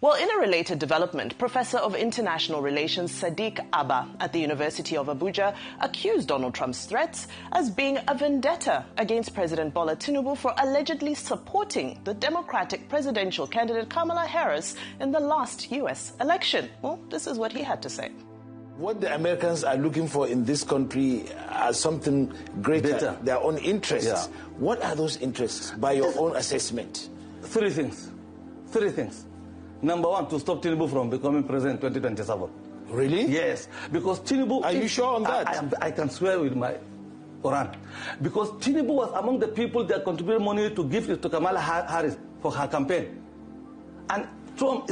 Well, in a related development, Professor of International Relations Sadeeq Abba at the University of Abuja accused Donald Trump's threats as being a vendetta against President Bola Tinubu for allegedly supporting the Democratic presidential candidate Kamala Harris in the last U.S. election. Well, this is what he had to say. What the Americans are looking for in this country are something greater, their own interests. Yeah. What are those interests by your own assessment? Three things. Number one, to stop Tinubu from becoming president in 2027. Really? Yes, because Tinubu... Are you sure on that? I can swear with my Quran. Because Tinubu was among the people that contributed money to give it to Kamala Harris for her campaign. And Trump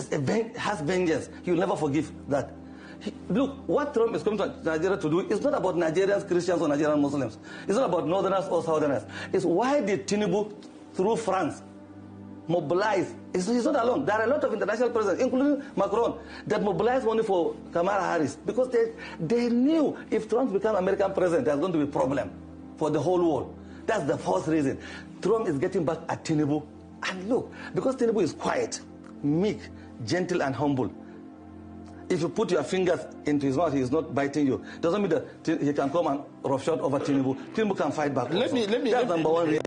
has vengeance. He will never forgive that. Look, what Trump is coming to Nigeria to do is not about Nigerians, Christians, or Nigerian Muslims. It's not about Northerners or Southerners. It's why did Tinubu, through France, mobilize? He's not alone. There are a lot of international presidents, including Macron, that mobilized money for Kamala Harris because they knew if Trump becomes American president, there's going to be a problem for the whole world. That's the first reason. Trump is getting back at Tinubu. And look, because Tinubu is quiet, meek, gentle, and humble, if you put your fingers into his mouth, he is not biting you. Doesn't mean that he can come and roughshod over Tinubu. Tinubu can fight back. Let me. That's number one.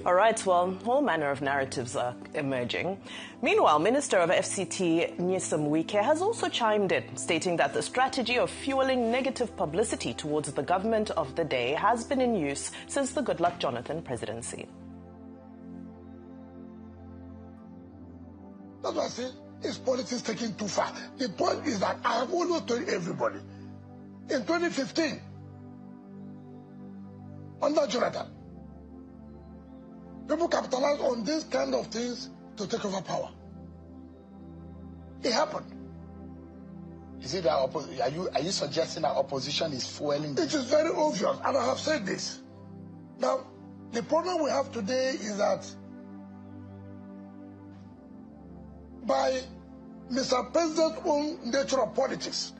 All right, well, all manner of narratives are emerging. Meanwhile, Minister of FCT Nyesom Wike has also chimed in, stating that the strategy of fueling negative publicity towards the government of the day has been in use since the Goodluck Jonathan presidency. That's what I say. Is politics taking too far? The point is that I have always told everybody, in 2015, under Jonathan, people capitalize on these kind of things to take over power. It happened. Is it that are you suggesting that opposition is fueling this? It is very obvious, and I have said this. Now, the problem we have today is that by Mr. President's own nature of politics,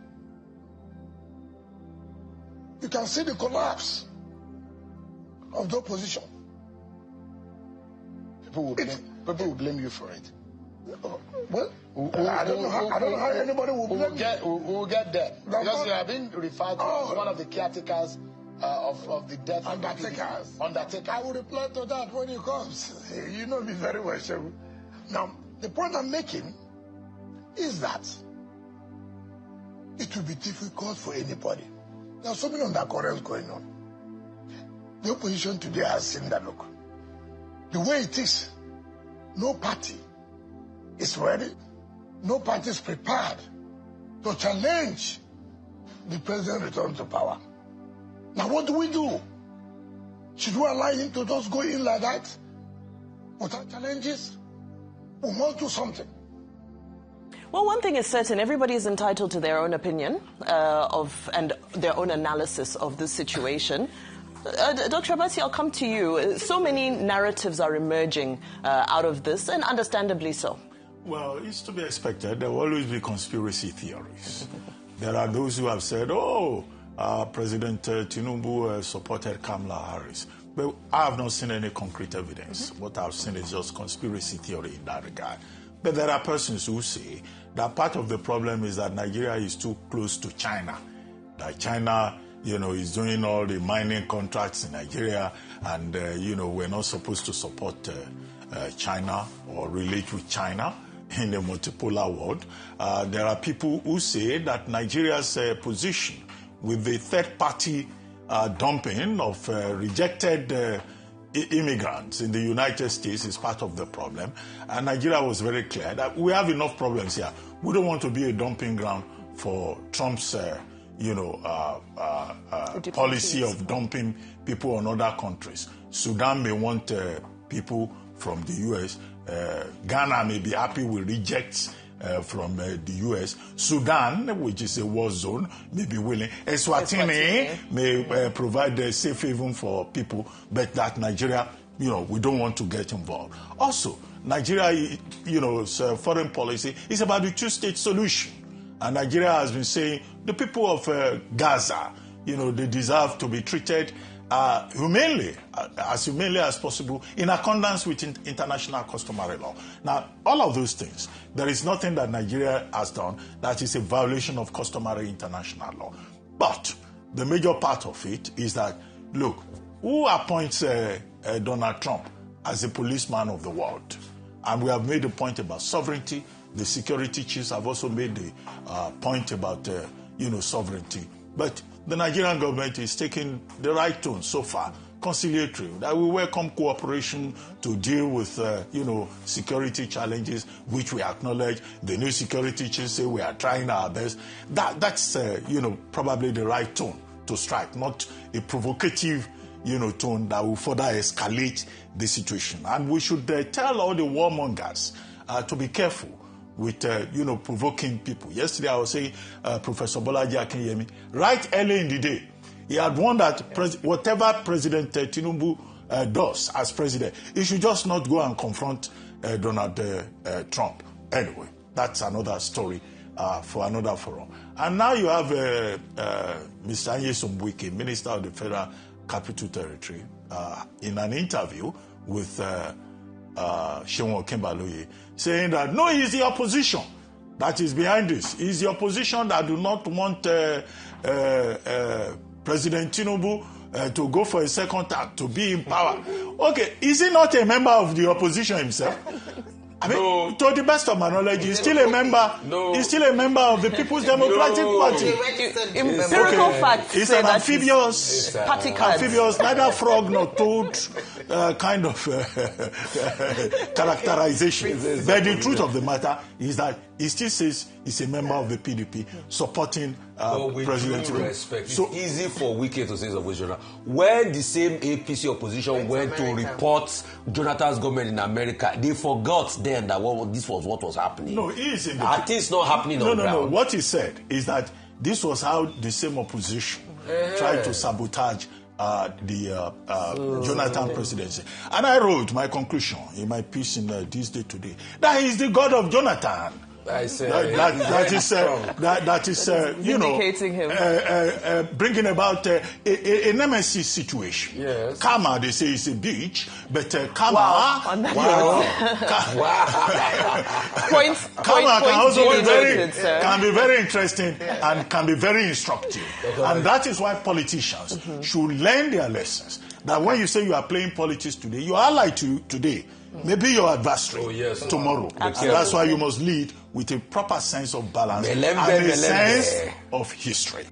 you can see the collapse of the opposition. People will blame you for it. Well, I don't know how anybody will blame me. We'll get there. Because you have been referred to as one of the caretakers of the death undertakers. Undertakers. I will reply to that when he comes. You know me very well, Shehu. Now, the point I'm making is that it will be difficult for anybody. There are so many undercurrents going on. The opposition today has seen that look. The way it is, no party is ready, no party is prepared to challenge the president's return to power. Now what do? Should we allow him to just go in like that without challenges? We must do something. Well, one thing is certain, everybody is entitled to their own opinion and their own analysis of this situation. Dr. Abasi, I'll come to you. So many narratives are emerging out of this, and understandably so. Well, it's to be expected. There will always be conspiracy theories. There are those who have said, President Tinubu supported Kamala Harris. But I have not seen any concrete evidence. What I've seen is just conspiracy theory in that regard. But there are persons who say that part of the problem is that Nigeria is too close to China. That China is doing all the mining contracts in Nigeria, and, we're not supposed to support China or relate with China in the multipolar world. There are people who say that Nigeria's position with the third-party dumping of rejected immigrants in the United States is part of the problem. And Nigeria was very clear that we have enough problems here. We don't want to be a dumping ground for Trump's policy of dumping people on other countries. Sudan may want people from the U.S. Ghana may be happy with rejects from the U.S. Sudan, which is a war zone, may be willing. Eswatini may provide a safe haven for people, but that Nigeria, we don't want to get involved. Also, Nigeria, foreign policy is about the two-state solution. And Nigeria has been saying the people of Gaza, they deserve to be treated humanely as possible, in accordance with international customary law. Now, all of those things, there is nothing that Nigeria has done that is a violation of customary international law. But the major part of it is that, look, who appoints Donald Trump as a policeman of the world? And we have made a point about sovereignty. The security chiefs have also made the point about, sovereignty. But the Nigerian government is taking the right tone so far, conciliatory, that we welcome cooperation to deal with, security challenges, which we acknowledge. The new security chiefs say we are trying our best. That's, probably the right tone to strike, not a provocative, tone that will further escalate the situation. And we should tell all the warmongers to be careful with, provoking people. Yesterday, I was saying, Professor Bola Tinubu, right early in the day, he had warned that whatever President Tinubu does as president, he should just not go and confront Donald Trump. Anyway, that's another story for another forum. And now you have Mr. Nyesom Wike, Minister of the Federal Capital Territory, in an interview with Shewan Kembaloye, saying that no, it's the opposition that is behind this. It's the opposition that do not want President Tinubu to go for a second term, to be in power. Okay, is he not a member of the opposition himself? I mean, no. To the best of my knowledge, he's still a member. No. He's still a member of the People's Democratic Party. Empirical facts. It's an amphibious, neither frog nor toad kind of characterization. But the truth of the matter is that he still says he's a member of the PDP supporting President Tinubu. So it's easy for Wike to say he's opposition. When the same APC opposition went to report Jonathan's government in America, they forgot then that this was what was happening. No, it is in the I think it's not happening on ground. No. What he said is that this was how the same opposition tried to sabotage the Jonathan presidency. And I wrote my conclusion in my piece in This Day Today that he is the God of Jonathan. I say that is vindicating him, bringing about a nemesis situation. Yes. Karma, they say, is a bitch, but karma, karma can also be very interesting and can be very instructive. And that is why politicians should learn their lessons. That when you say you are playing politics today, you are allied to today. Maybe your adversary tomorrow. And that's why you must lead with a proper sense of balance and a sense of history.